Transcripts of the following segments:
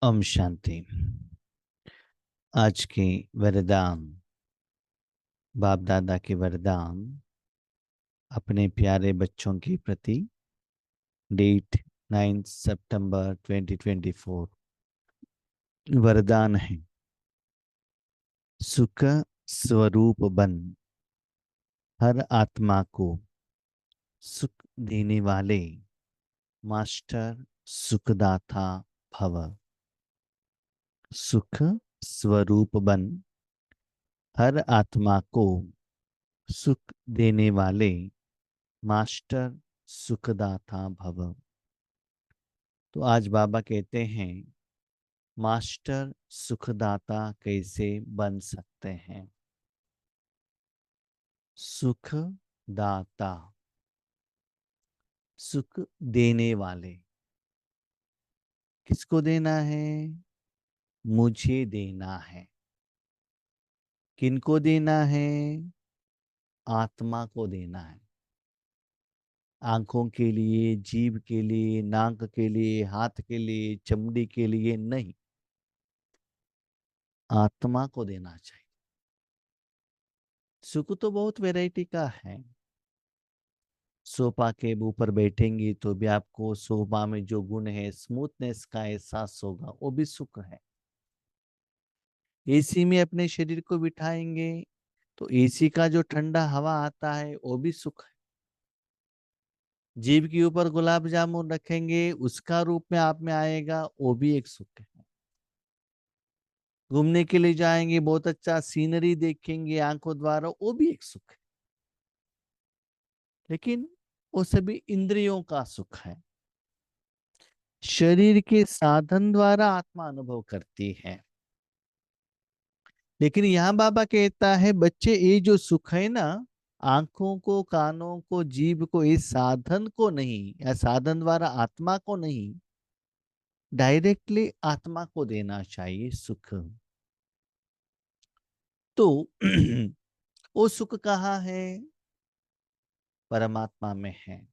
ओम शांति। आज के वरदान, बाप दादा के वरदान अपने प्यारे बच्चों के प्रति। डेट 9 सितंबर 2024। वरदान है, सुख स्वरूप बन, हर आत्मा को सुख देने वाले मास्टर सुखदाता भव। सुख स्वरूप बन, हर आत्मा को सुख देने वाले मास्टर सुखदाता भव। तो आज बाबा कहते हैं, मास्टर सुखदाता कैसे बन सकते हैं। सुखदाता, सुख देने वाले। किसको देना है? मुझे देना है। किनको देना है? आत्मा को देना है। आंखों के लिए, जीभ के लिए, नाक के लिए, हाथ के लिए, चमड़ी के लिए नहीं, आत्मा को देना चाहिए। सुख तो बहुत वैरायटी का है। सोफा के ऊपर बैठेंगी तो भी आपको सोफा में जो गुण है, स्मूथनेस का एहसास होगा, वो भी सुख है। एसी में अपने शरीर को बिठाएंगे तो एसी का जो ठंडा हवा आता है, वो भी सुख है। जीभ के ऊपर गुलाब जामुन रखेंगे, उसका रूप में आप में आएगा, वो भी एक सुख है। घूमने के लिए जाएंगे, बहुत अच्छा सीनरी देखेंगे आंखों द्वारा, वो भी एक सुख है। लेकिन वो सभी इंद्रियों का सुख है। शरीर के साधन द्वारा आत्मा अनुभव करती है। लेकिन यहाँ बाबा कहता है, बच्चे ये जो सुख है ना, आंखों को, कानों को, जीभ को, इस साधन को नहीं, या साधन द्वारा आत्मा को नहीं, डायरेक्टली आत्मा को देना चाहिए सुख। तो वो सुख कहाँ है? परमात्मा में है।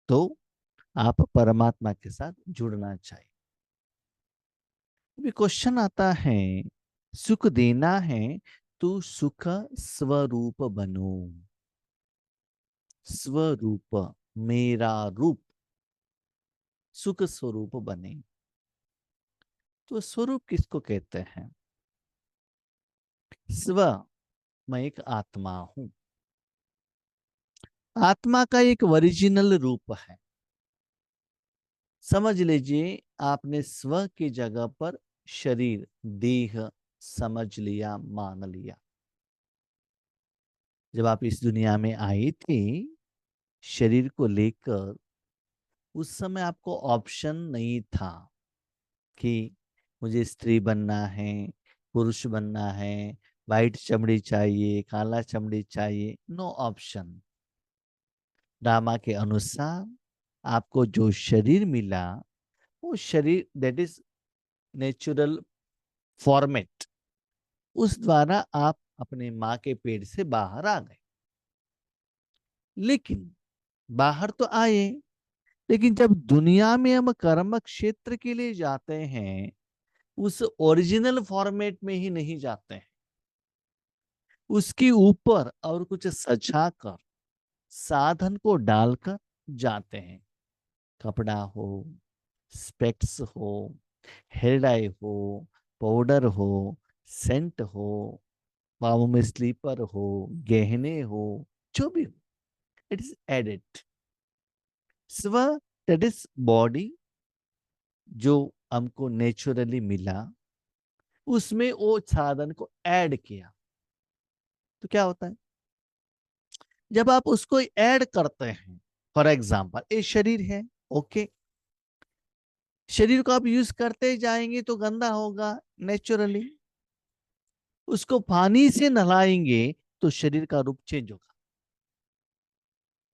तो आप परमात्मा के साथ जुड़ना चाहिए। अभी क्वेश्चन आता है, सुख देना है तो सुख स्वरूप बनो। स्वरूप, मेरा रूप, सुख स्वरूप बने। तो स्वरूप किसको कहते हैं? स्व, मैं एक आत्मा हूं। आत्मा का एक ओरिजिनल रूप है। समझ लीजिए, आपने स्व की जगह पर शरीर, देह समझ लिया, मान लिया। जब आप इस दुनिया में आए थे शरीर को लेकर, उस समय आपको ऑप्शन नहीं था कि मुझे स्त्री बनना है, पुरुष बनना है, वाइट चमड़ी चाहिए, काला चमड़ी चाहिए। No option. ड्रामा के अनुसार आपको जो शरीर मिला, वो शरीर दैट इज नेचुरल फॉर्मेट, उस द्वारा आप अपने माँ के पेट से बाहर आ गए। लेकिन बाहर तो आए, लेकिन जब दुनिया में हम कर्म क्षेत्र के लिए जाते हैं, उस ओरिजिनल फॉर्मेट में ही नहीं जाते हैं। उसके ऊपर और कुछ सजाकर, साधन को डालकर जाते हैं। कपड़ा हो, स्पेक्स हो, हेयर डाई हो, पाउडर हो, सेंट हो, पाँव में स्लीपर हो, गहने हो, जो भी हो, इट इज एडेड। स्व, दैट इज बॉडी, जो हमको नेचुरली मिला, उसमें वो साधन को ऐड किया। तो क्या होता है जब आप उसको ऐड करते हैं? फॉर एग्जाम्पल, ये शरीर है, ओके। शरीर को आप यूज करते जाएंगे तो गंदा होगा नेचुरली। उसको पानी से नहलाएंगे तो शरीर का रूप चेंज होगा।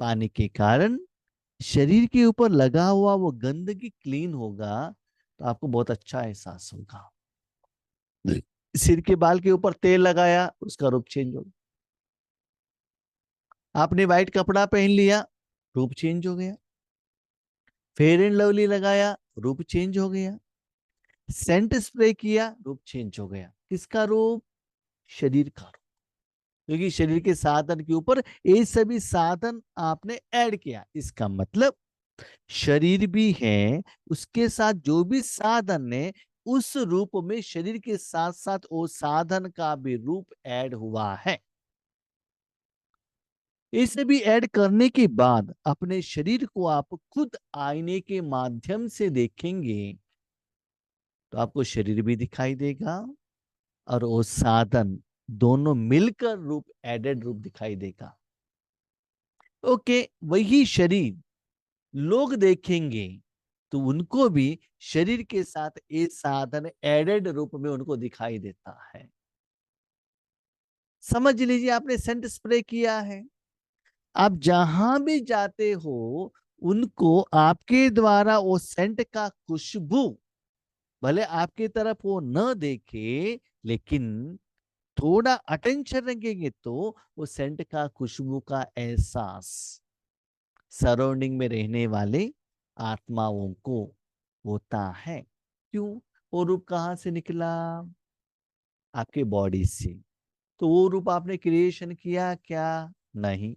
पानी के कारण शरीर के ऊपर लगा हुआ वो गंदगी क्लीन होगा, तो आपको बहुत अच्छा एहसास होगा। सिर के बाल के ऊपर तेल लगाया, उसका रूप चेंज होगा। आपने व्हाइट कपड़ा पहन लिया, रूप चेंज हो गया। फेयर एंड लवली लगाया, रूप चेंज हो गया। सेंट स्प्रे किया, रूप चेंज हो गया। किसका रूप? शरीर का रूप। क्योंकि शरीर के साधन के ऊपर ये सभी साधन आपने ऐड किया, इसका मतलब शरीर भी है, उसके साथ जो भी साधन है उस रूप में शरीर के साथ साथ वो साधन का भी रूप ऐड हुआ है। इसे भी ऐड करने के बाद अपने शरीर को आप खुद आईने के माध्यम से देखेंगे तो आपको शरीर भी दिखाई देगा और वो साधन दोनों मिलकर रूप, एडेड रूप दिखाई देगा। ओके, वही शरीर लोग देखेंगे तो उनको भी शरीर के साथ ये साधन एडेड रूप में उनको दिखाई देता है। समझ लीजिए आपने सेंट स्प्रे किया है, आप जहां भी जाते हो उनको आपके द्वारा वो सेंट का खुशबू, भले आपकी तरफ वो न देखे लेकिन थोड़ा अटेंशन रखेंगे तो वो सेंट का खुशबू का एहसास सराउंडिंग में रहने वाले आत्माओं को होता है। क्यों? वो रूप कहाँ से निकला? आपके बॉडी से। तो वो रूप आपने क्रिएशन किया क्या? नहीं,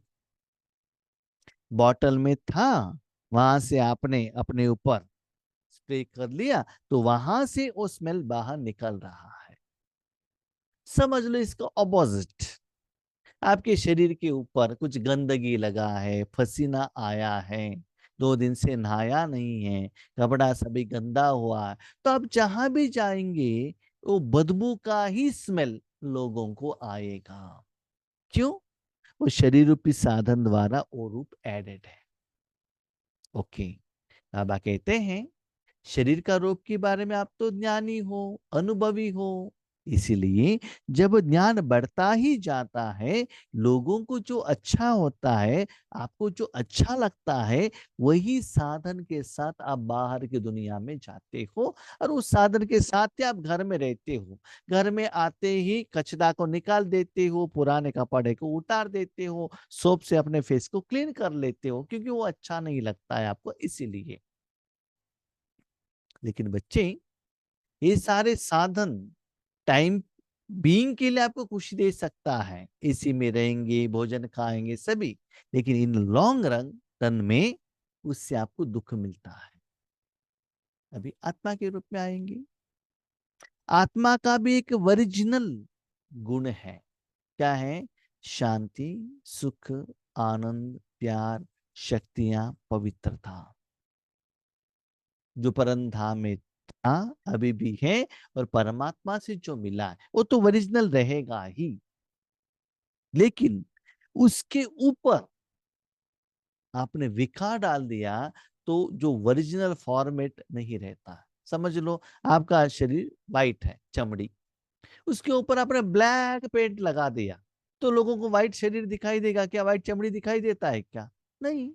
बॉटल में था, वहां से आपने अपने ऊपर स्प्रे कर लिया तो वहां से वो स्मेल बाहर निकल रहा है। समझ लो इसका ऑपोजिट, आपके शरीर के ऊपर कुछ गंदगी लगा है, पसीना आया है, 2 दिन से नहाया नहीं है, कपड़ा सभी गंदा हुआ है, तो आप जहां भी जाएंगे वो बदबू का ही स्मेल लोगों को आएगा। क्यों? वो शरीर रूपी साधन द्वारा वो रूप एडेड है। ओके, बाबा कहते हैं शरीर का रोग के बारे में आप तो ज्ञानी हो, अनुभवी हो, इसीलिए जब ज्ञान बढ़ता ही जाता है, लोगों को जो अच्छा होता है, आपको जो अच्छा लगता है, वही साधन के साथ आप बाहर की दुनिया में जाते हो और उस साधन के साथ ही आप घर में रहते हो। घर में आते ही कचरा को निकाल देते हो, पुराने कपड़े को उतार देते हो, सोप से अपने फेस को क्लीन कर लेते हो क्योंकि वो अच्छा नहीं लगता है आपको, इसीलिए। लेकिन बच्चे, ये सारे साधन टाइम बीइंग के लिए आपको खुशी दे सकता है, इसी में रहेंगे, भोजन खाएंगे सभी, लेकिन इन लॉन्ग रन रन में उससे आपको दुख मिलता है। अभी आत्मा के रूप में आएंगे। आत्मा का भी एक ओरिजिनल गुण है। क्या है? शांति, सुख, आनंद, प्यार, शक्तियां, पवित्रता। जो परम धाम में था, अभी भी है, और परमात्मा से जो मिला है वो तो ओरिजिनल रहेगा ही, लेकिन उसके ऊपर आपने विकार डाल दिया तो जो ओरिजिनल फॉर्मेट नहीं रहता। समझ लो आपका शरीर वाइट है, चमड़ी, उसके ऊपर आपने ब्लैक पेंट लगा दिया तो लोगों को व्हाइट शरीर दिखाई देगा क्या? व्हाइट चमड़ी दिखाई देता है क्या? नहीं।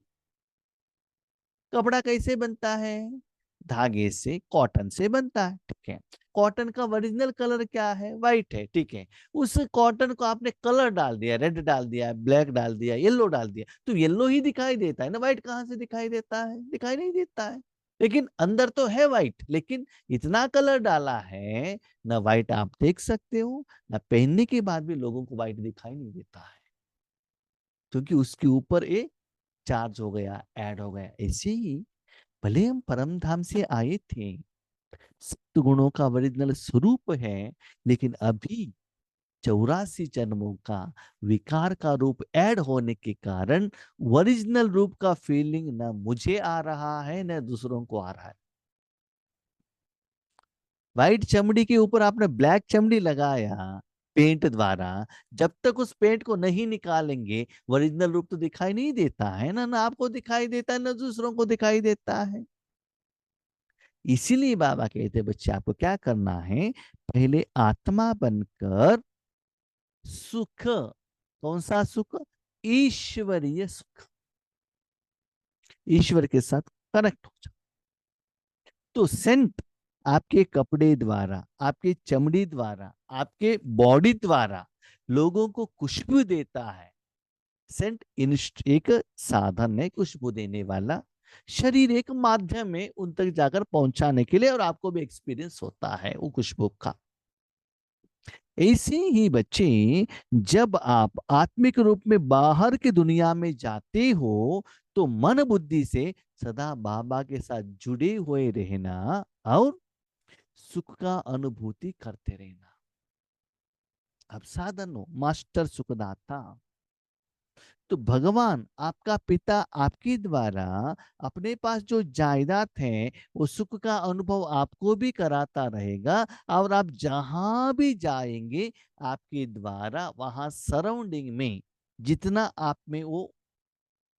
कपड़ा कैसे बनता है? धागे से, कॉटन से बनता है, ठीक है। कॉटन का ओरिजिनल कलर क्या है? व्हाइट है, ठीक है। उस कॉटन को आपने कलर डाल दिया, रेड डाल दिया, ब्लैक डाल दिया, येलो डाल दिया, तो येलो ही दिखाई देता है ना, व्हाइट कहाँ से दिखाई देता है? दिखाई नहीं देता है। लेकिन अंदर तो है व्हाइट, लेकिन इतना कलर डाला है, ना व्हाइट आप देख सकते हो, ना पहनने के बाद भी लोगों को व्हाइट दिखाई नहीं देता है, क्योंकि उसके ऊपर एक चार्ज हो गया, ऐड हो गया। ऐसे ही भले हम परम धाम से आए थे, सप्त गुणों का ओरिजिनल स्वरूप है, लेकिन अभी 84 जन्मों का विकार का रूप ऐड होने के कारण ओरिजिनल रूप का फीलिंग न मुझे आ रहा है न दूसरों को आ रहा है। व्हाइट चमड़ी के ऊपर आपने ब्लैक चमड़ी लगाया पेंट द्वारा, जब तक उस पेंट को नहीं निकालेंगे ओरिजिनल रूप तो दिखाई नहीं देता है ना, ना आपको दिखाई देता है ना दूसरों को दिखाई देता है। इसीलिए बाबा कहते बच्चे आपको क्या करना है, पहले आत्मा बनकर सुख, कौन सा सुख? ईश्वरीय सुख, ईश्वर के साथ कनेक्ट हो जाओ। तो सेंट आपके कपड़े द्वारा, आपके चमड़ी द्वारा, आपके बॉडी द्वारा लोगों को खुशबू देता है। सेंट एक साधन है खुशबू देने वाला, शरीर एक माध्यम है उन तक जाकर पहुंचाने के लिए, और आपको भी एक्सपीरियंस होता है वो खुशबू का। ऐसे ही बच्चे, जब आप आत्मिक रूप में बाहर की दुनिया में जाते हो, तो मन बुद्धि से सदा बाबा के साथ जुड़े हुए रहना और सुख का अनुभूति करते रहना। अब साधन हो मास्टर सुखदाता। तो भगवान आपका पिता आपके द्वारा अपने पास जो जायदाद है वो सुख का अनुभव आपको भी कराता रहेगा, और आप जहां भी जाएंगे आपके द्वारा वहां सराउंडिंग में जितना आप में वो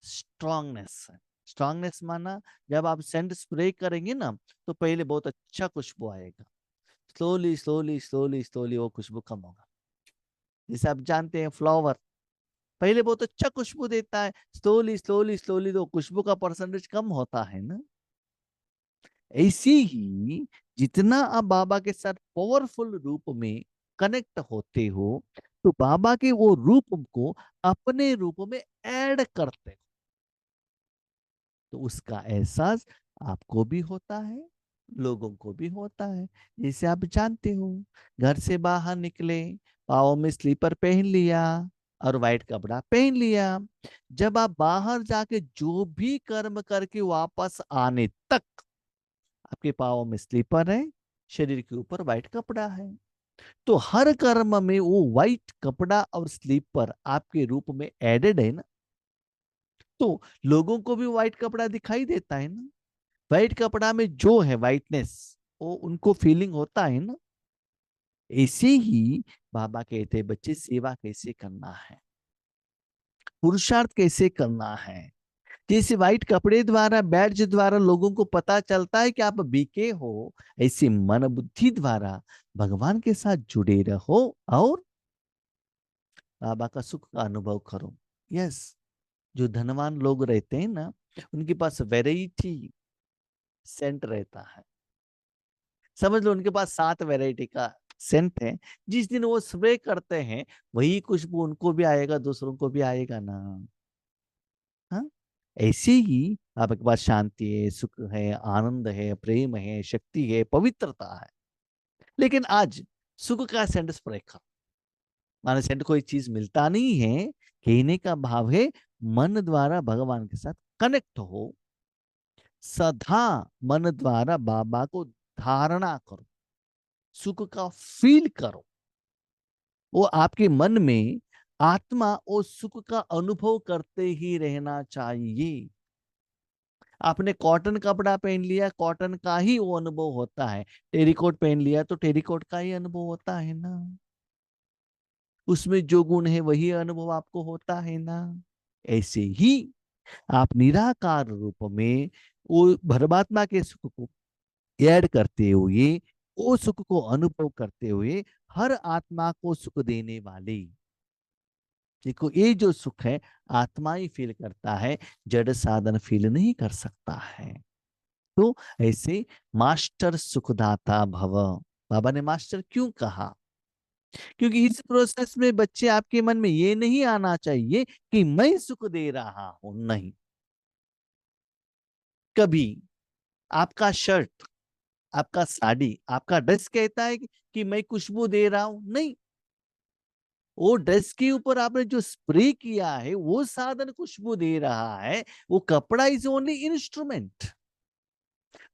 स्ट्रांगनेस है। स्ट्रांगनेस माना, जब आप सेंट स्प्रे करेंगे ना तो पहले बहुत अच्छा खुशबू आएगा, स्लोली स्लोली स्लोली स्लोली वो खुशबू कम होगा। जैसे आप जानते हैं फ्लावर पहले बहुत अच्छा खुशबू देता है, स्लोली स्लोली स्लोली तो खुशबू का परसेंटेज कम होता है ना। ऐसे ही जितना आप बाबा के साथ पावरफुल रूप में कनेक्ट होते हो, तो बाबा के वो रूप को अपने रूप में ऐड करते हो, तो उसका एहसास आपको भी होता है, लोगों को भी होता है। जैसे आप जानते हो, घर से बाहर निकले, पाँव में स्लीपर पहन लिया और व्हाइट कपड़ा पहन लिया, जब आप बाहर जाके जो भी कर्म करके वापस आने तक आपके पाँव में स्लीपर है, शरीर के ऊपर व्हाइट कपड़ा है, तो हर कर्म में वो व्हाइट कपड़ा और स्लीपर आपके रूप में एडेड है ना, तो लोगों को भी व्हाइट कपड़ा दिखाई देता है ना। व्हाइट कपड़ा में जो है व्हाइटनेस, वो उनको फीलिंग होता है ना। ऐसे ही बाबा कहते हैं बच्चे सेवा कैसे करना है, पुरुषार्थ कैसे करना है। जैसे व्हाइट कपड़े द्वारा बैड्ज द्वारा लोगों को पता चलता है कि आप बीके हो, ऐसे मन बुद्धि द्वारा भगवान के साथ जुड़े रहो और बाबा का सुख का अनुभव करो। यस, जो धनवान लोग रहते हैं ना, उनके पास वेराइटी सेंट रहता है। समझ लो उनके पास 7 वैरायटी का सेंट है। जिस दिन वो स्प्रे करते हैं वही खुशबू उनको भी आएगा, दूसरों को भी आएगा ना। हाँ, ऐसे ही आपके पास शांति है, सुख है, आनंद है, प्रेम है, शक्ति है, पवित्रता है। लेकिन आज सुख का सेंट स्प्रे कर, माने सेंट कोई चीज मिलता नहीं है। कहने का भाव है मन द्वारा भगवान के साथ कनेक्ट हो, सदा मन द्वारा बाबा को धारणा करो, सुख का फील करो। वो आपके मन में आत्मा और सुख का अनुभव करते ही रहना चाहिए। आपने कॉटन कपड़ा पहन लिया, कॉटन का ही वो अनुभव होता है। टेरिकोट पहन लिया तो टेरिकोट का ही अनुभव होता है ना। उसमें जो गुण है वही अनुभव आपको होता है ना। ऐसे ही आप निराकार रूप में वो परमात्मा के सुख को ऐड करते हुए, वो सुख को अनुभव करते हुए हर आत्मा को सुख देने वाले, देखो ये जो सुख है आत्मा ही फील करता है, जड़ साधन फील नहीं कर सकता है। तो ऐसे मास्टर सुखदाता भव, बाबा ने मास्टर क्यों कहा? क्योंकि इस प्रोसेस में बच्चे आपके मन में ये नहीं आना चाहिए कि मैं सुख दे रहा हूं, नहीं। कभी आपका शर्ट, आपका साड़ी, आपका ड्रेस कहता है कि मैं खुशबू दे रहा हूं, नहीं। वो ड्रेस के ऊपर आपने जो स्प्रे किया है वो साधन खुशबू दे रहा है, वो कपड़ा इज ओनली इंस्ट्रूमेंट।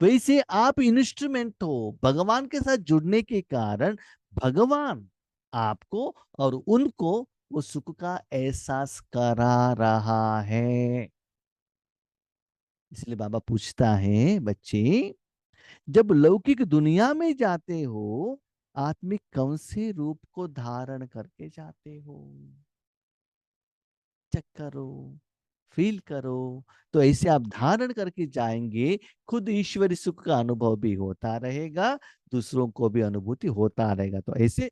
वैसे आप इंस्ट्रूमेंट हो भगवान के साथ जुड़ने के कारण, भगवान आपको और उनको वो सुख का एहसास करा रहा है। इसलिए बाबा पूछता है बच्चे, जब लौकिक दुनिया में जाते हो आत्मिक कौन से रूप को धारण करके जाते हो? चेक करो, फील करो। तो ऐसे आप धारण करके जाएंगे, खुद ईश्वरी सुख का अनुभव भी होता रहेगा, दूसरों को भी अनुभूति होता रहेगा। तो ऐसे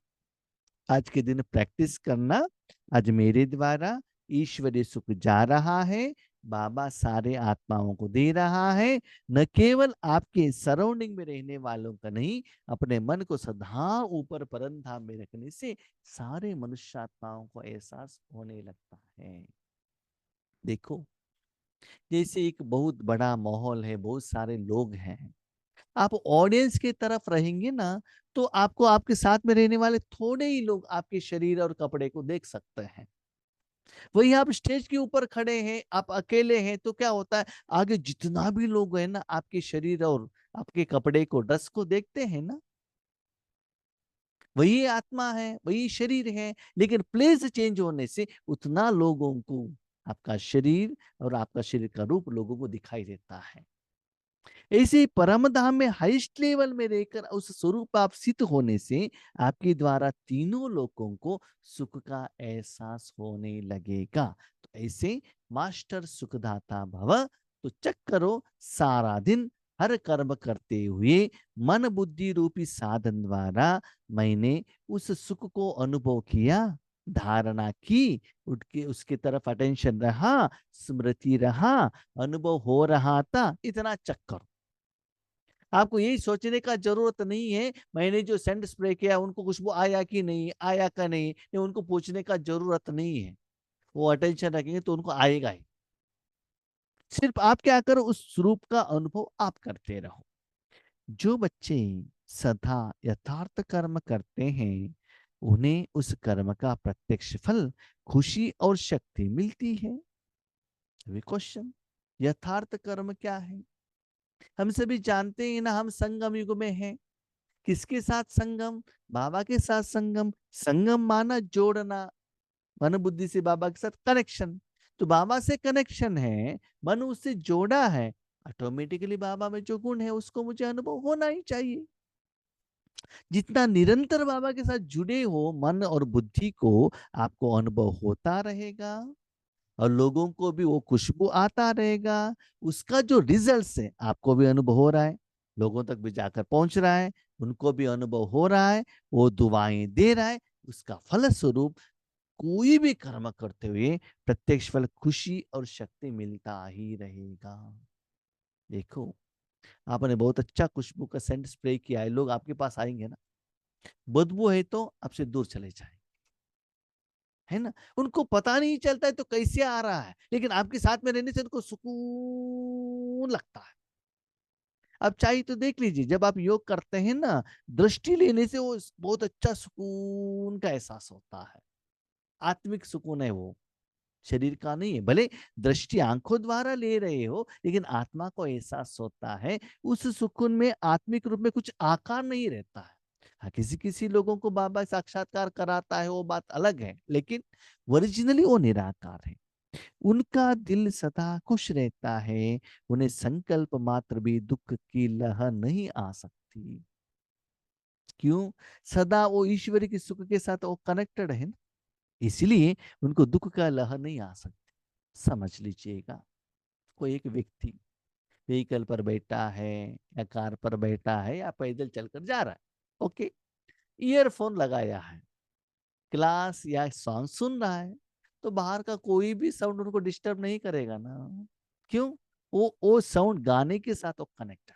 आज के दिन प्रैक्टिस करना। आज मेरे द्वारा ईश्वरीय सुख जा रहा है, बाबा सारे आत्माओं को दे रहा है। न केवल आपके सराउंडिंग में रहने वालों का नहीं, अपने मन को सदा ऊपर परमधाम में रखने से सारे मनुष्य आत्माओं को एहसास होने लगता है। देखो जैसे एक बहुत बड़ा माहौल है, बहुत सारे लोग हैं, आप ऑडियंस की तरफ रहेंगे ना, तो आपको आपके साथ में रहने वाले थोड़े ही लोग आपके शरीर और कपड़े को देख सकते हैं। वही आप स्टेज के ऊपर खड़े हैं, आप अकेले हैं, तो क्या होता है, आगे जितना भी लोग हैं ना, आपके शरीर और आपके कपड़े को, ड्रेस को देखते हैं ना। वही आत्मा है, वही शरीर है, लेकिन प्लेस चेंज होने से उतना लोगों को आपका शरीर और आपका शरीर का रूप लोगों को दिखाई देता है। ऐसे ही परम धाम में हाईएस्ट लेवल में रहकर उस स्वरूप आप सिद्ध होने से आपके द्वारा तीनों लोगों को सुख का एहसास होने लगेगा। तो ऐसे मास्टर सुखदाता भव, तो चेक करो सारा दिन हर कर्म करते हुए मन बुद्धि रूपी साधन द्वारा मैंने उस सुख को अनुभव किया, धारणा की, उठके उसकी तरफ अटेंशन रहा, स्मृति रहा, अनुभव हो रहा था, इतना चेक करो। आपको यही सोचने का जरूरत नहीं है मैंने जो सेंट स्प्रे किया उनको खुशबू आया कि नहीं, आया का नहीं, ये उनको पूछने का जरूरत नहीं है। वो अटेंशन रखेंगे तो उनको आएगा ही। सिर्फ आप क्या करो, उस स्वरूप का अनुभव आप करते रहो। जो बच्चे सदा यथार्थ कर्म करते हैं, उन्हें उस कर्म का प्रत्यक्ष फल, खुशी और शक्ति मिलती है। वे क्वेश्चन, यथार्थ कर्म क्या है? हम सभी जानते हैं ना, हम संगम युग में हैं। किसके साथ संगम? बाबा के साथ संगम। संगम माना जोड़ना, मन बुद्धि से बाबा के साथ कनेक्शन। तो बाबा से कनेक्शन है, मन उससे जोड़ा है, ऑटोमेटिकली बाबा में जो गुण है उसको मुझे अनुभव होना ही चाहिए। जितना निरंतर बाबा के साथ जुड़े हो मन और बुद्धि को, आपको अनुभव होता रहेगा और लोगों को भी वो खुशबू आता रहेगा। उसका जो रिजल्ट है आपको भी अनुभव हो रहा है, लोगों तक भी जाकर पहुंच रहा है, उनको भी अनुभव हो रहा है, वो दुआएं दे रहा है। उसका फल स्वरूप कोई भी कर्म करते हुए प्रत्यक्ष फल, खुशी और शक्ति मिलता ही रहेगा। देखो, आपने बहुत अच्छा खुशबू का सेंट स्प्रे किया है, लोग आपके पास आएंगे ना, बदबू है तो आपसे दूर चले जाए, है ना। उनको पता नहीं चलता है तो कैसे आ रहा है, लेकिन आपके साथ में रहने से उनको सुकून लगता है। अब चाहिए तो देख लीजिए, जब आप योग करते हैं ना, दृष्टि लेने से वो बहुत अच्छा सुकून का एहसास होता है। आत्मिक सुकून है वो, शरीर का नहीं है। भले दृष्टि आंखों द्वारा ले रहे हो, लेकिन आत्मा को एहसास होता है। उस सुकून में आत्मिक रूप में कुछ आकार नहीं रहता है। हाँ, किसी किसी लोगों को बाबा साक्षात्कार कराता है, वो बात अलग है, लेकिन ओरिजिनली वो निराकार है। उनका दिल सदा खुश रहता है, उन्हें संकल्प मात्र भी दुख की लहर नहीं आ सकती। क्यों? सदा वो ईश्वर के सुख के साथ वो कनेक्टेड है ना, इसलिए उनको दुख का लहर नहीं आ सकती। समझ लीजिएगा, कोई एक व्यक्ति व्हीकल पर बैठा है या कार पर बैठा है या पैदल चलकर जा रहा है, ओके, ईयरफोन लगाया है, क्लास या सॉन्ग सुन रहा है, तो बाहर का कोई भी साउंड उनको डिस्टर्ब नहीं करेगा ना। क्यों? वो साउंड गाने के साथ वो कनेक्टेड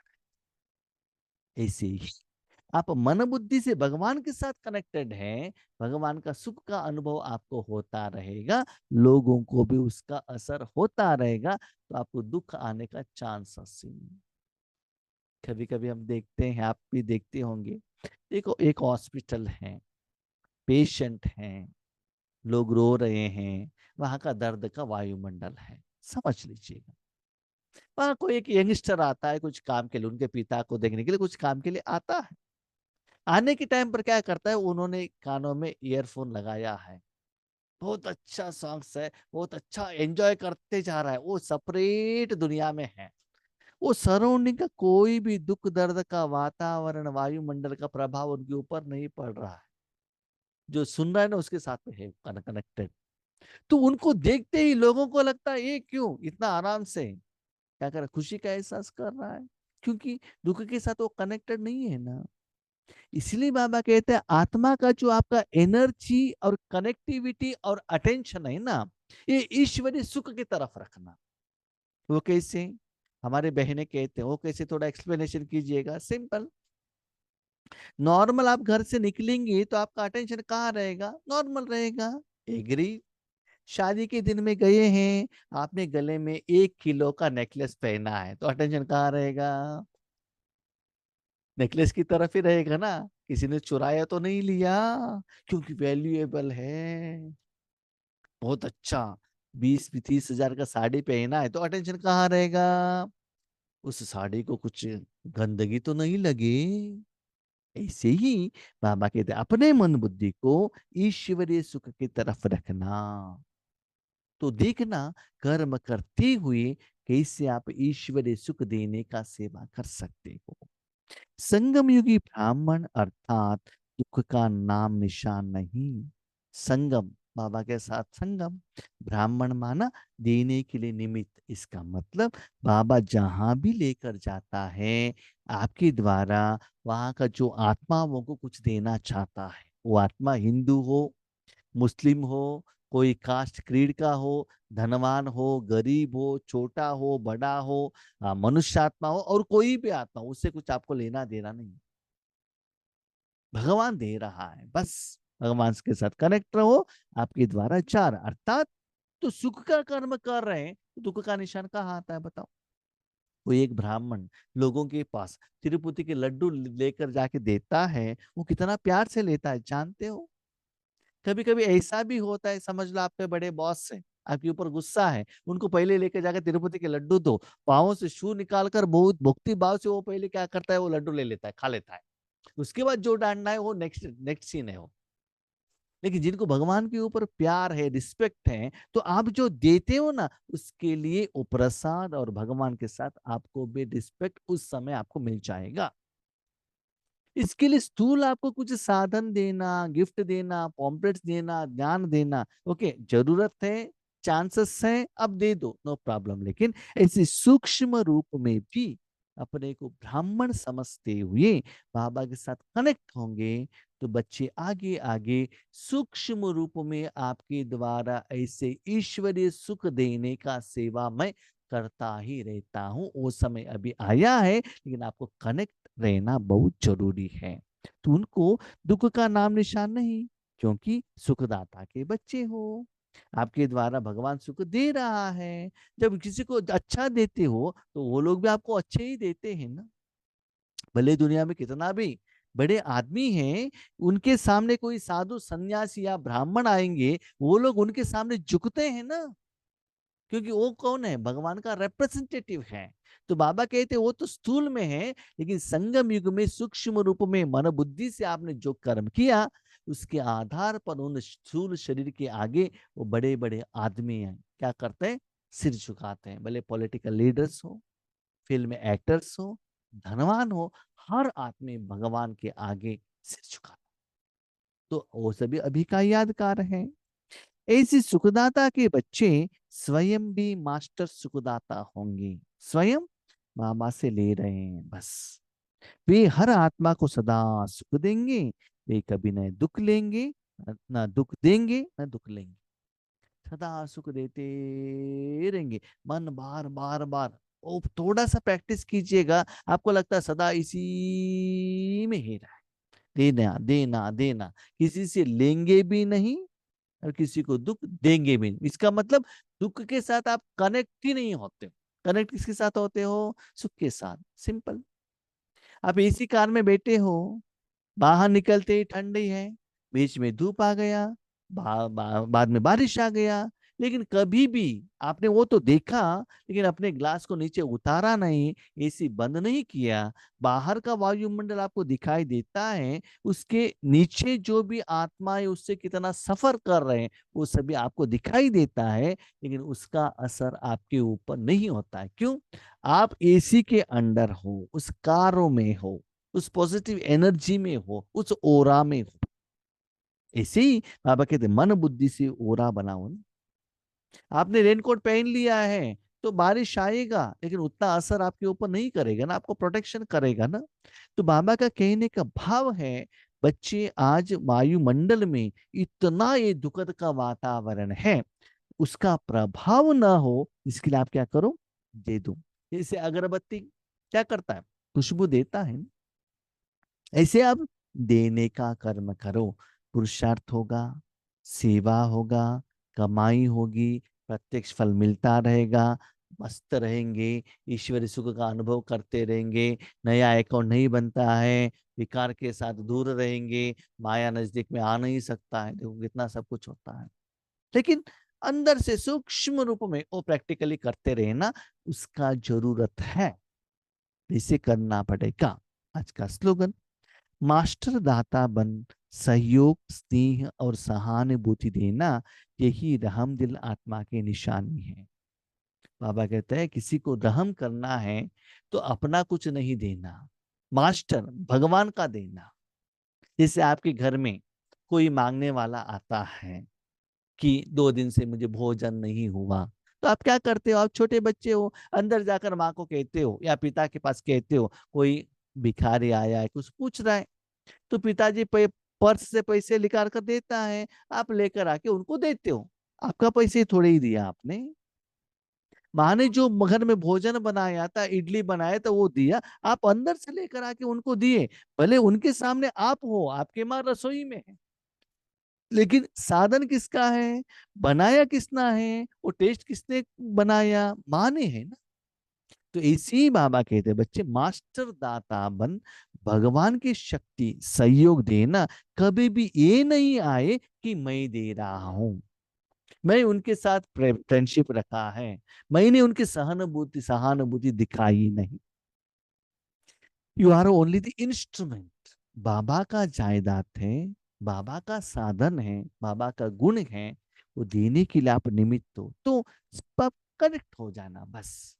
है। ऐसे ही आप मन बुद्धि से भगवान के साथ कनेक्टेड हैं, भगवान का सुख का अनुभव आपको होता रहेगा, लोगों को भी उसका असर होता रहेगा, तो आपको दुख आने का चांस असीम। कभी कभी हम देखते हैं, आप भी देखते होंगे, देखो एक हॉस्पिटल है, पेशेंट हैं, लोग रो रहे हैं, वहां का दर्द का वायुमंडल है, समझ लीजिएगा। वहां कोई एक यंगस्टर आता है कुछ काम के लिए, उनके पिता को देखने के लिए कुछ काम के लिए आता है। आने के टाइम पर क्या करता है, उन्होंने कानों में ईयरफोन लगाया है, बहुत अच्छा सॉन्ग्स है, बहुत अच्छा एंजॉय करते जा रहा है, वो सेपरेट दुनिया में है। वो सराउंडिंग का कोई भी दुख दर्द का वातावरण, वायुमंडल का प्रभाव उनके ऊपर नहीं पड़ रहा है। जो सुन रहा है ना उसके साथ में है कनेक्टेड। तो उनको देखते ही लोगों को लगता है ये क्यों इतना आराम से क्या कर रहा है? खुशी का एहसास कर रहा है, क्योंकि दुख के साथ वो कनेक्टेड नहीं है ना। इसलिए बाबा कहते हैं आत्मा का जो आपका एनर्जी और कनेक्टिविटी और अटेंशन है ना, ये ईश्वरीय सुख की तरफ रखना। वो कैसे? हमारे बहनें कहते हैं, वो कैसे, थोड़ा एक्सप्लेनेशन कीजिएगा। सिंपल, नॉर्मल आप घर से निकलेंगे तो आपका अटेंशन कहाँ रहेगा? नॉर्मल रहेगा, एग्री। शादी के दिन में गए हैं, आपने गले में 1 किलो का नेकलेस पहना है, तो अटेंशन कहाँ रहेगा? नेकलेस की तरफ ही रहेगा ना। किसी ने चुराया तो नहीं लिया, क्योंकि वैल्यूएबल है, बहुत अच्छा। 20-30 हजार का साड़ी पहना है, तो अटेंशन कहाँ रहेगा? उस साड़ी को कुछ गंदगी तो नहीं लगे। ऐसे ही बाबा कहते हैं, अपने मन बुद्धि को ईश्वरीय सुख की तरफ रखना। तो देखना, कर्म करते हुए कैसे आप ईश्वरीय सुख देने का सेवा कर सकते हो। संगम युगी ब्राह्मण अर्थात दुख का नाम निशान नहीं। संगम, बाबा के साथ संगम। ब्राह्मण माना देने के लिए निमित्त। इसका मतलब बाबा जहां भी लेकर जाता है आपके द्वारा, वहां का जो आत्माओं को कुछ देना चाहता है, वो आत्मा हिंदू हो, मुस्लिम हो, कोई कास्ट क्रीड का हो, धनवान हो, गरीब हो, छोटा हो, बड़ा हो, मनुष्य आत्मा हो, और कोई भी आत्मा हो, उससे कुछ आपको लेना देना नहीं। भगवान दे रहा है, बस भगवान के साथ कनेक्ट रहो। आपके द्वारा चार अर्थात, तो सुख का कर्म कर रहे हैं, तो दुख का निशान कहाँ आता है बताओ? कोई एक ब्राह्मण लोगों के पास तिरुपति के लड्डू लेकर जाके देता है, वो कितना प्यार से लेता है जानते हो? कभी कभी ऐसा भी होता है, समझ लो आपके बड़े बॉस से आपके ऊपर गुस्सा है, उनको पहले लेके जाकर तिरुपति के लड्डू दो, पाँव से शू निकाल कर बहुत भक्ति भाव से वो पहले क्या करता है, वो लड्डू ले लेता है, खा लेता है। उसके बाद जो डांटना है वो नेक्स्ट नेक्स्ट सीन है वो। लेकिन जिनको भगवान के ऊपर प्यार है, रिस्पेक्ट है, तो आप जो देते हो ना, उसके लिए वो प्रसाद और भगवान के साथ आपको भी रिस्पेक्ट उस समय आपको मिल जाएगा। इसके लिए स्थूल आपको कुछ साधन देना, गिफ्ट देना, पॉम्पलेट्स देना, ज्ञान देना, ओके, जरूरत है, चांसेस है, अब दे दो, नो प्रॉब्लम। लेकिन ऐसे सूक्ष्म रूप में भी अपने को ब्राह्मण समझते हुए बाबा के साथ कनेक्ट होंगे, तो बच्चे आगे आगे सूक्ष्म रूप में आपके द्वारा ऐसे ईश्वरीय सुख देने का सेवा मैं करता ही रहता हूँ। वो समय अभी आया है, लेकिन आपको कनेक्ट रहना बहुत जरूरी है। तो उनको दुख का नाम निशान नहीं, क्योंकि सुखदाता के बच्चे हो, आपके द्वारा भगवान सुख दे रहा है। जब किसी को अच्छा देते हो, तो वो लोग भी आपको अच्छे ही देते हैं ना। भले दुनिया में कितना भी बड़े आदमी हैं, उनके सामने कोई साधु सन्यासी या ब्राह्मण आएंगे, वो लोग उनके सामने झुकते हैं ना, क्योंकि वो कौन है, भगवान का रिप्रेजेंटेटिव है। तो बाबा कहते वो तो स्थूल में है, लेकिन संगम युग में सूक्ष्म रूप में मन बुद्धि से आपने जो कर्म किया, उसके आधार पर उन स्थूल शरीर के आगे वो बड़े बड़े आदमी हैं, क्या करते हैं, सिर झुकाते हैं। भले पॉलिटिकल लीडर्स हो, फिल्म एक्टर्स हो, धनवान हो, हर आदमी भगवान के आगे सिर झुकाता। तो वो सभी अभी का यादगार है। ऐसे सुखदाता के बच्चे स्वयं भी मास्टर सुखदाता होंगे। स्वयं मामा से ले रहे हैं बस। वे हर आत्मा को सदा सुख देंगे, वे कभी न दुख लेंगे, न दुख देंगे, न दुख लेंगे, सदा सुख देते रहेंगे। मन बार बार बार, ओ थोड़ा सा प्रैक्टिस कीजिएगा, आपको लगता है सदा इसी में ही रहा है, देना देना देना, किसी से लेंगे भी नहीं और किसी को दुख देंगे भी नहीं। इसका मतलब दुख के साथ आप कनेक्ट ही नहीं होते। कनेक्ट किसके साथ होते हो, सुख के साथ, सिंपल। आप एसी कार में बैठे हो, बाहर निकलते ही ठंडी है, बीच में धूप आ गया, बाद में बारिश आ गया, लेकिन कभी भी आपने वो तो देखा, लेकिन अपने ग्लास को नीचे उतारा नहीं, एसी बंद नहीं किया। बाहर का वायुमंडल आपको दिखाई देता है, उसके नीचे जो भी आत्माएं उससे कितना सफर कर रहे हैं, वो सभी आपको दिखाई देता है, लेकिन उसका असर आपके ऊपर नहीं होता है। क्यों? आप एसी के अंडर हो, उस कारों में हो, उस पॉजिटिव एनर्जी में हो, उस ओरा में हो। ऐसे ही बाबा कहते मन बुद्धि से ओरा बनाओ ना। आपने रेनकोट पहन लिया है, तो बारिश आएगा, लेकिन उतना असर आपके ऊपर नहीं करेगा ना, आपको प्रोटेक्शन करेगा ना। तो बाबा का कहने का भाव है, बच्चे आज वायुमंडल में इतना ये दुखद का वातावरण है, उसका प्रभाव ना हो, इसके लिए आप क्या करो, दे दो। जैसे अगरबत्ती क्या करता है, खुशबू देता है ना। ऐसे आप देने का कर्म करो, पुरुषार्थ होगा, सेवा होगा, कमाई होगी, प्रत्यक्ष फल मिलता रहेगा, मस्त रहेंगे, ईश्वरी सुख का अनुभव करते रहेंगे, नया अकाउंट नहीं बनता है, विकार के साथ दूर रहेंगे, माया नजदीक में आ नहीं सकता है। देखो कितना सब कुछ होता है, लेकिन अंदर से सूक्ष्म रूप में वो प्रैक्टिकली करते रहे ना, उसका जरूरत है, इसे करना पड़ेगा। आज का स्लोगन, मास्टर दाता बन, सहयोग स्नेह और सहानुभूति देना, यही रहम दिल आत्मा की निशानी है। बाबा कहते हैं किसी को रहम करना है तो अपना कुछ नहीं देना, मास्टर भगवान का देना। जैसे आपके घर में कोई मांगने वाला आता है कि 2 दिन से मुझे भोजन नहीं हुआ, तो आप क्या करते हो? आप छोटे बच्चे हो, अंदर जाकर माँ को कहते हो या पिता के पास कहते हो, कोई भिखारी आया है कुछ पूछ रहा है, तो पिताजी पर्स से पैसे निकाल कर देता है, आप लेकर आके उनको देते हो, आपका पैसे थोड़े ही दिया आपने। माँ ने जो घर में भोजन बनाया था, इडली बनाया था, वो दिया, आप अंदर से लेकर आके उनको दिए। भले उनके सामने आप हो, आपके माँ रसोई में है, लेकिन साधन किसका है, बनाया किसना है, वो टेस्ट किसने बनाया, माँ ने है ना। तो इसी बाबा कहते हैं बच्चे, मास्टर दाता बन, भगवान की शक्ति सहयोग देना, कभी भी ये नहीं आए कि मैं दे रहा हूं, मैं उनके साथ फ्रेंडशिप रखा है, मैंने उनकी सहानुभूति सहानुभूति दिखाई नहीं। You are only the instrument, बाबा का जायदाद है, बाबा का साधन है, बाबा का गुण है, वो देने के लिए आप निमित्त हो, तो कनेक्ट हो जाना बस।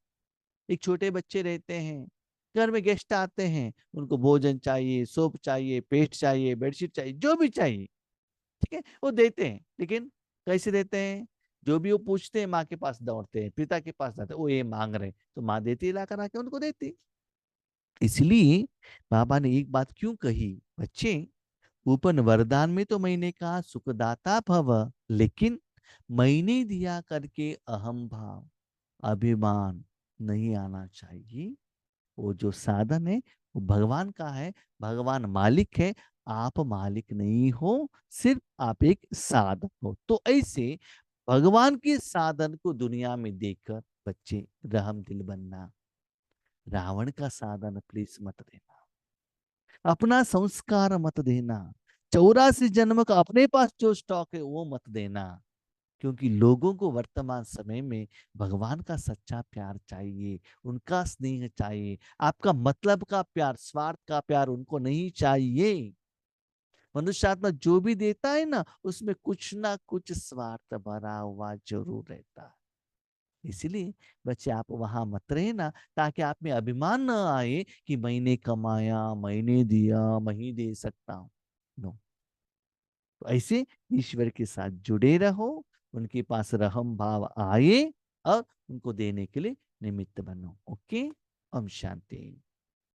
एक छोटे बच्चे रहते हैं, घर में गेस्ट आते हैं, उनको भोजन चाहिए, सोप चाहिए, पेस्ट चाहिए, बेडशीट चाहिए, जो भी चाहिए, ठीक है, वो देते हैं, लेकिन कैसे देते हैं? जो भी वो पूछते हैं माँ के पास दौड़ते हैं, पिता के पास जाते हैं, वो ये मांग रहे, तो माँ देती, ला कर आके उनको देती। इसलिए बाबा ने एक बात क्यों कही, बच्चे ऊपर वरदान में तो मैंने कहा सुखदाता भव, लेकिन मैंने दिया करके अहम भाव, अभिमान नहीं आना चाहिए। वो जो साधन है वो भगवान का है, भगवान मालिक है, आप मालिक नहीं हो, सिर्फ आप एक साधन हो। तो ऐसे भगवान के साधन को दुनिया में देखकर बच्चे रहम दिल बनना, रावण का साधन प्लीज मत देना, अपना संस्कार मत देना, 84 जन्म का अपने पास जो स्टॉक है वो मत देना, क्योंकि लोगों को वर्तमान समय में भगवान का सच्चा प्यार चाहिए, उनका स्नेह चाहिए, आपका मतलब का प्यार, स्वार्थ का प्यार उनको नहीं चाहिए। मनुष्य आत्मा जो भी देता है ना, उसमें कुछ ना कुछ स्वार्थ भरा हुआ जरूर रहता है। इसलिए बच्चे आप वहां मत रहना, ताकि आप में अभिमान न आए कि मैंने कमाया, मैंने दिया, मैं ही दे सकता हूं। नो, तो ऐसे ईश्वर के साथ जुड़े रहो, उनके पास रहम भाव आए और उनको देने के लिए निमित्त बनो। ओके, ओम शांति।